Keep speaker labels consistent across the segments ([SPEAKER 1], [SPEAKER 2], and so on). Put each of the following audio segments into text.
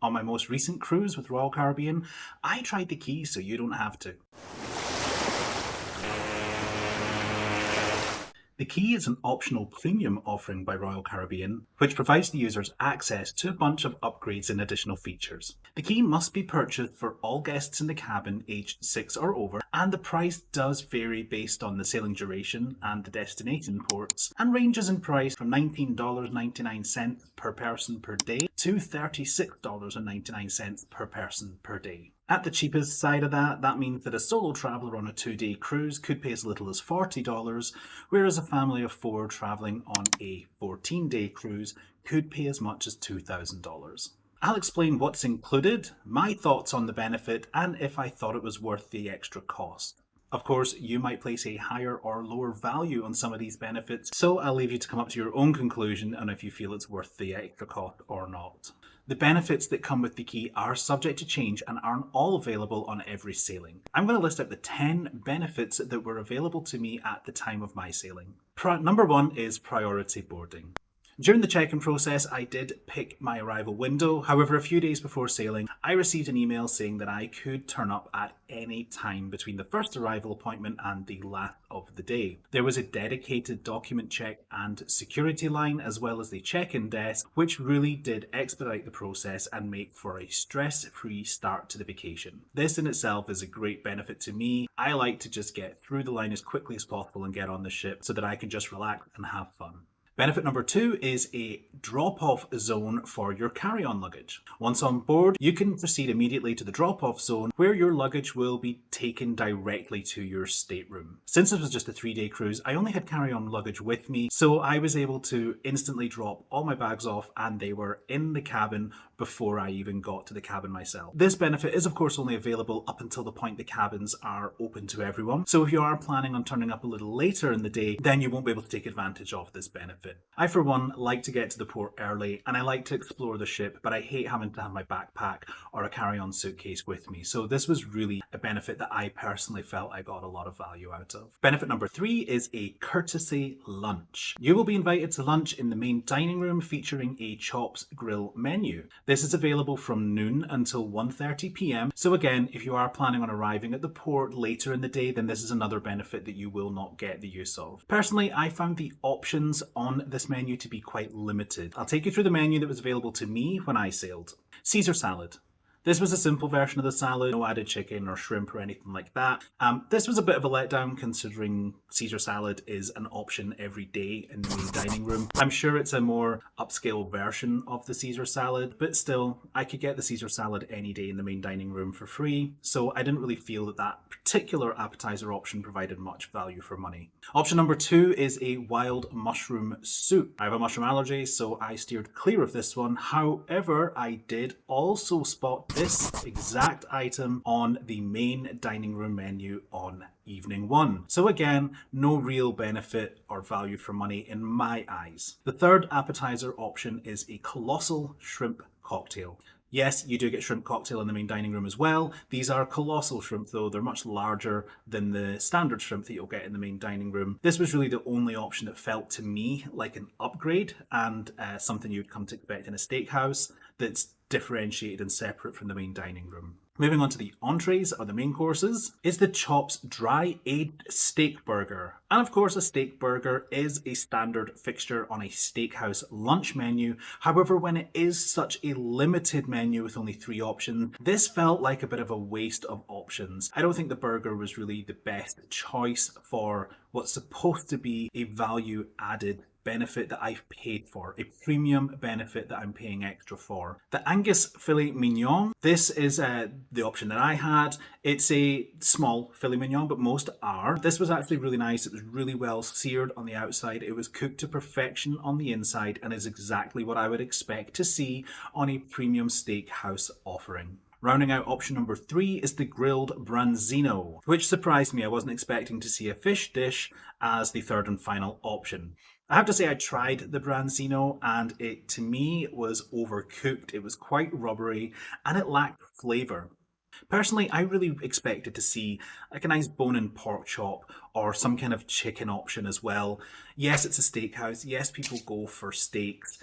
[SPEAKER 1] On my most recent cruise with Royal Caribbean, I tried the key so you don't have to. The Key is an optional premium offering by Royal Caribbean, which provides the users access to a bunch of upgrades and additional features. The Key must be purchased for all guests in the cabin aged 6 or over, and the price does vary based on the sailing duration and the destination ports, and ranges in price from $19.99 per person per day to $36.99 per person per day. At the cheapest side of that means that a solo traveller on a 2-day cruise could pay as little as $40, whereas a family of 4 travelling on a 14-day cruise could pay as much as $2,000. I'll explain what's included, my thoughts on the benefit, and if I thought it was worth the extra cost. Of course, you might place a higher or lower value on some of these benefits, so I'll leave you to come up to your own conclusion on if you feel it's worth the extra cost or not. The benefits that come with the Key are subject to change and aren't all available on every sailing. I'm going to list out the 10 benefits that were available to me at the time of my sailing. Number 1 is priority boarding. During the check-in process, I did pick my arrival window. However, a few days before sailing, I received an email saying that I could turn up at any time between the first arrival appointment and the last of the day. There was a dedicated document check and security line, as well as the check-in desk, which really did expedite the process and make for a stress-free start to the vacation. This in itself is a great benefit to me. I like to just get through the line as quickly as possible and get on the ship so that I can just relax and have fun. Benefit number 2 is a drop-off zone for your carry-on luggage. Once on board, you can proceed immediately to the drop-off zone where your luggage will be taken directly to your stateroom. Since it was just a 3-day cruise, I only had carry-on luggage with me, so I was able to instantly drop all my bags off and they were in the cabin before I even got to the cabin myself. This benefit is of course only available up until the point the cabins are open to everyone, so if you are planning on turning up a little later in the day, then you won't be able to take advantage of this benefit. I, for one, like to get to the port early and I like to explore the ship, but I hate having to have my backpack or a carry-on suitcase with me. So this was really a benefit that I personally felt I got a lot of value out of. Benefit number 3 is a courtesy lunch. You will be invited to lunch in the main dining room featuring a Chops Grill menu. This is available from noon until 1:30 p.m. So again, if you are planning on arriving at the port later in the day, then this is another benefit that you will not get the use of. Personally, I found the options on this menu to be quite limited. I'll take you through the menu that was available to me when I sailed. Caesar salad. This was a simple version of the salad, no added chicken or shrimp or anything like that. This was a bit of a letdown considering Caesar salad is an option every day in the main dining room. I'm sure it's a more upscale version of the Caesar salad, but still, I could get the Caesar salad any day in the main dining room for free, so I didn't really feel that that particular appetizer option provided much value for money. Option number 2 is a wild mushroom soup. I have a mushroom allergy, so I steered clear of this one. However, I did also spot this exact item on the main dining room menu on evening 1. So again, no real benefit or value for money in my eyes. The third appetizer option is a colossal shrimp cocktail. Yes, you do get shrimp cocktail in the main dining room as well. These are colossal shrimp though. They're much larger than the standard shrimp that you'll get in the main dining room. This was really the only option that felt to me like an upgrade and something you'd come to expect in a steakhouse that's differentiated and separate from the main dining room. Moving on to the entrees or the main courses is the Chops Dry Aged Steak Burger. And of course, a steak burger is a standard fixture on a steakhouse lunch menu. However, when it is such a limited menu with only 3 options, this felt like a bit of a waste of options. I don't think the burger was really the best choice for what's supposed to be a value added benefit that I've paid for, a premium benefit that I'm paying extra for. The Angus filet mignon, this is the option that I had. It's a small filet mignon, but most are. This was actually really nice. It was really well seared on the outside. It was cooked to perfection on the inside and is exactly what I would expect to see on a premium steakhouse offering. Rounding out option number 3 is the grilled branzino, which surprised me. I wasn't expecting to see a fish dish as the third and final option. I have to say I tried the branzino and it to me was overcooked. It was quite rubbery and it lacked flavour. Personally, I really expected to see like a nice bone-in pork chop or some kind of chicken option as well. Yes, it's a steakhouse. Yes, people go for steaks.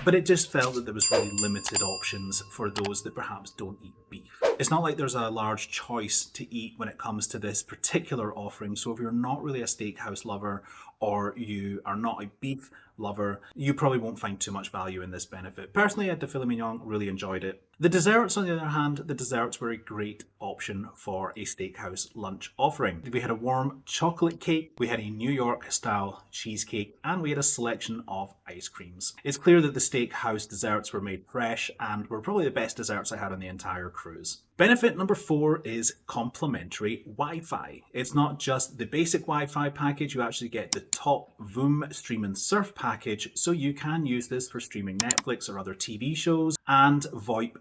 [SPEAKER 1] but it just felt that there was really limited options for those that perhaps don't eat beef. It's not like there's a large choice to eat when it comes to this particular offering, so if you're not really a steakhouse lover or you are not a beef lover, you probably won't find too much value in this benefit. Personally, I had the filet mignon, really enjoyed it. The desserts, on the other hand, the desserts were a great option for a steakhouse lunch offering. We had a warm chocolate cake, we had a New York style cheesecake, and we had a selection of ice creams. It's clear that the steakhouse desserts were made fresh and were probably the best desserts I had on the entire cruise. Benefit number 4 is complimentary Wi-Fi. It's not just the basic Wi-Fi package, you actually get the top VOOM Stream and Surf package, so you can use this for streaming Netflix or other TV shows, and VoIP,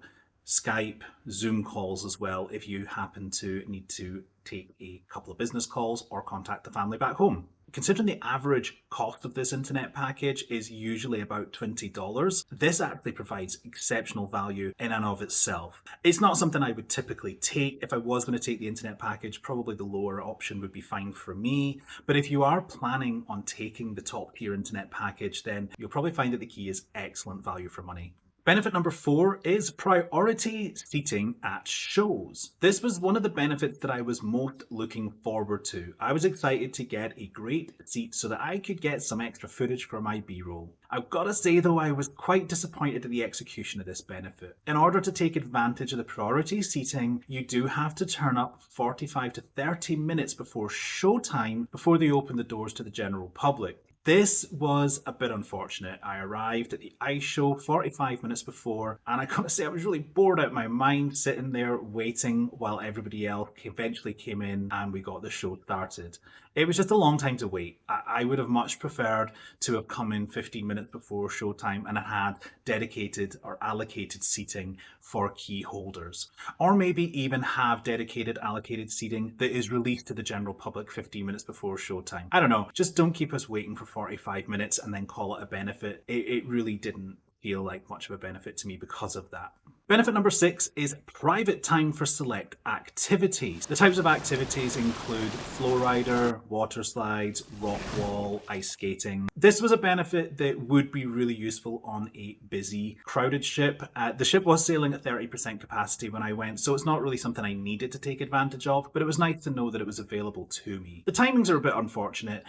[SPEAKER 1] Skype, Zoom calls as well if you happen to need to take a couple of business calls or contact the family back home. Considering the average cost of this internet package is usually about $20, this actually provides exceptional value in and of itself. It's not something I would typically take. If I was going to take the internet package, probably the lower option would be fine for me. But if you are planning on taking the top tier internet package, then you'll probably find that the key is excellent value for money. Benefit number 4 is priority seating at shows. This was one of the benefits that I was most looking forward to. I was excited to get a great seat so that I could get some extra footage for my B-roll. I've got to say though, I was quite disappointed at the execution of this benefit. In order to take advantage of the priority seating, you do have to turn up 45 to 30 minutes before showtime before they open the doors to the general public. This was a bit unfortunate. I arrived at the ice show 45 minutes before, and I gotta say I was really bored out of my mind sitting there waiting while everybody else eventually came in and we got the show started. It was just a long time to wait. I would have much preferred to have come in 15 minutes before showtime and had dedicated or allocated seating for key holders. Or maybe even have dedicated allocated seating that is released to the general public 15 minutes before showtime. I don't know, just don't keep us waiting for 45 minutes and then call it a benefit. It really didn't feel like much of a benefit to me because of that. Benefit number 6 is private time for select activities. The types of activities include flow rider, water slides, rock wall, ice skating. This was a benefit that would be really useful on a busy, crowded ship. The ship was sailing at 30% capacity when I went, so it's not really something I needed to take advantage of, but it was nice to know that it was available to me. The timings are a bit unfortunate.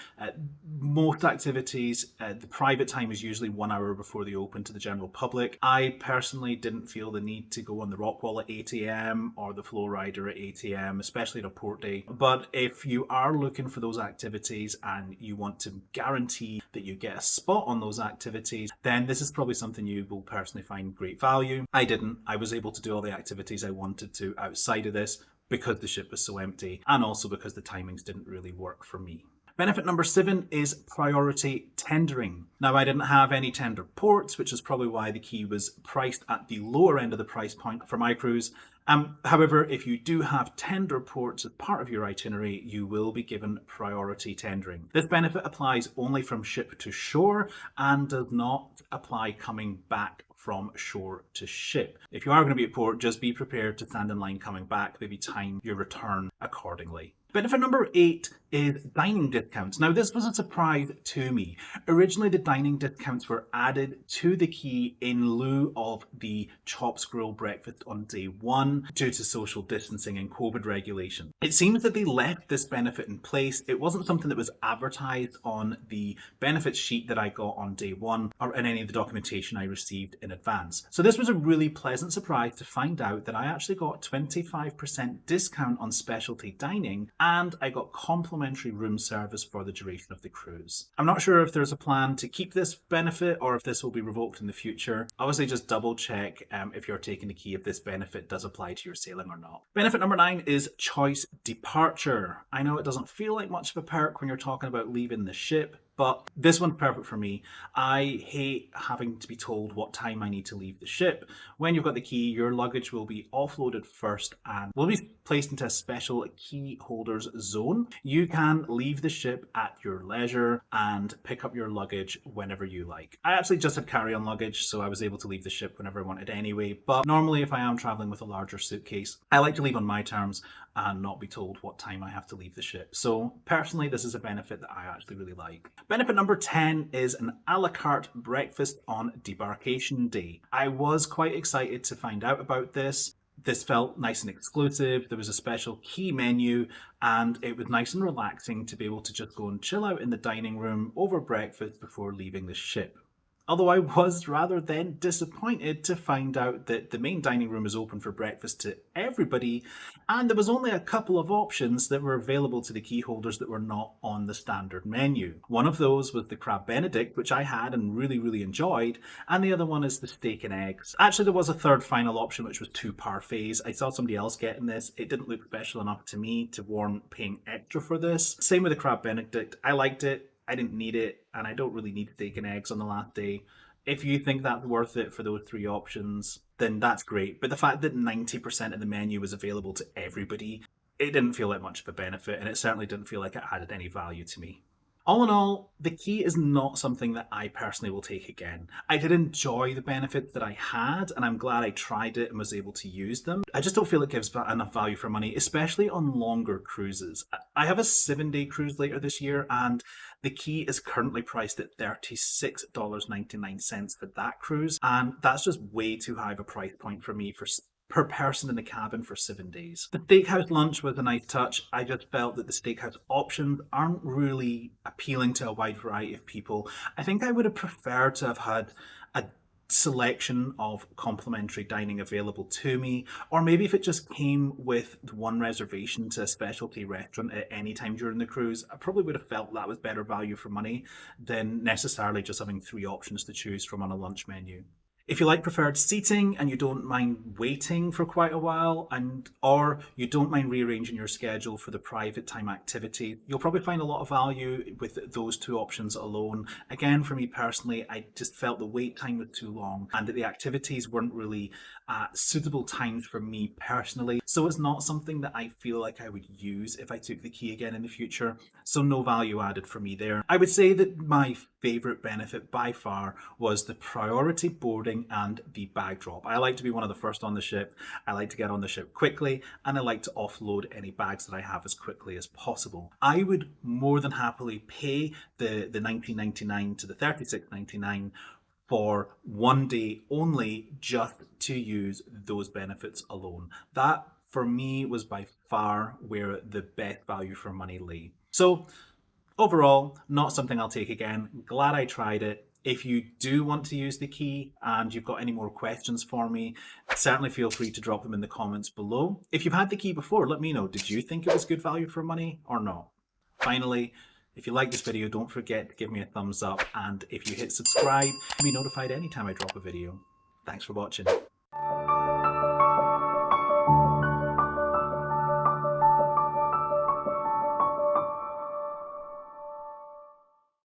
[SPEAKER 1] Most activities, the private time is usually 1 hour before they open to the general public. I personally didn't feel the need to go on the rock wall at 8 a.m. or the flow rider at 8 a.m., especially at a port day. But if you are looking for those activities and you want to guarantee that you get a spot on those activities, then this is probably something you will personally find great value. I didn't. I was able to do all the activities I wanted to outside of this because the ship was so empty and also because the timings didn't really work for me. Benefit number 7 is priority tendering. Now, I didn't have any tender ports, which is probably why the key was priced at the lower end of the price point for my cruise. However, if you do have tender ports as part of your itinerary, you will be given priority tendering. This benefit applies only from ship to shore and does not apply coming back from shore to ship. If you are going to be at port, just be prepared to stand in line coming back, maybe time your return accordingly. Benefit number 8 is dining discounts. Now, this was a surprise to me. Originally, the dining discounts were added to the key in lieu of the Chops Grill breakfast on day 1 due to social distancing and COVID regulation. It seems that they left this benefit in place. It wasn't something that was advertised on the benefits sheet that I got on day 1 or in any of the documentation I received in advance. So this was a really pleasant surprise to find out that I actually got 25% discount on specialty dining, and I got complimentary room service for the duration of the cruise. I'm not sure if there's a plan to keep this benefit or if this will be revoked in the future. Obviously, just double check if you're taking the key if this benefit does apply to your sailing or not. Benefit number 9 is choice departure. I know it doesn't feel like much of a perk when you're talking about leaving the ship, but this one's perfect for me. I hate having to be told what time I need to leave the ship. When you've got the key, your luggage will be offloaded first and will be placed into a special key holders zone. You can leave the ship at your leisure and pick up your luggage whenever you like. I actually just had carry-on luggage, so I was able to leave the ship whenever I wanted anyway. But normally, if I am traveling with a larger suitcase, I like to leave on my terms and not be told what time I have to leave the ship. So personally, this is a benefit that I actually really like. Benefit number 10 is an a la carte breakfast on debarkation day. I was quite excited to find out about this. This felt nice and exclusive. There was a special key menu, and it was nice and relaxing to be able to just go and chill out in the dining room over breakfast before leaving the ship. Although I was rather then disappointed to find out that the main dining room is open for breakfast to everybody, and there was only a couple of options that were available to the key holders that were not on the standard menu. One of those was the crab benedict, which I had and really enjoyed, and the other one is the steak and eggs. Actually, there was a third final option, which was two parfaits. I saw somebody else getting this. It didn't look special enough to me to warrant paying extra for this. Same with the crab benedict. I liked it. I didn't need it, and I don't really need steak and eggs on the last day. If you think that's worth it for those three options, then that's great. But the fact that 90% of the menu was available to everybody, it didn't feel like much of a benefit, and it certainly didn't feel like it added any value to me. All in all, the key is not something that I personally will take again. I did enjoy the benefits that I had, and I'm glad I tried it and was able to use them. I just don't feel it gives enough value for money, especially on longer cruises. I have a 7-day cruise later this year, and the key is currently priced at $36.99 for that cruise, and that's just way too high of a price point for me per person in the cabin for 7 days. The steakhouse lunch was a nice touch. I just felt that the steakhouse options aren't really appealing to a wide variety of people. I think I would have preferred to have had a selection of complimentary dining available to me, or maybe if it just came with one reservation to a specialty restaurant at any time during the cruise, I probably would have felt that was better value for money than necessarily just having three options to choose from on a lunch menu. If you like preferred seating and you don't mind waiting for quite a while, or you don't mind rearranging your schedule for the private time activity, you'll probably find a lot of value with those two options alone. Again, for me personally, I just felt the wait time was too long and that the activities weren't really suitable times for me personally. So it's not something that I feel like I would use if I took the key again in the future. So no value added for me there. I would say that my favourite benefit by far was the priority boarding and the bag drop. I like to be one of the first on the ship. I like to get on the ship quickly, and I like to offload any bags that I have as quickly as possible. I would more than happily pay the $19.99 to the $36.99 for 1 day only just to use those benefits alone. That for me was by far where the best value for money lay. So overall, not something I'll take again. Glad I tried it. If you do want to use the key and you've got any more questions for me, certainly feel free to drop them in the comments below. If you've had the key before, let me know. Did you think it was good value for money or not? Finally, if you like this video, don't forget to give me a thumbs up. And if you hit subscribe, you'll be notified anytime I drop a video. Thanks for watching.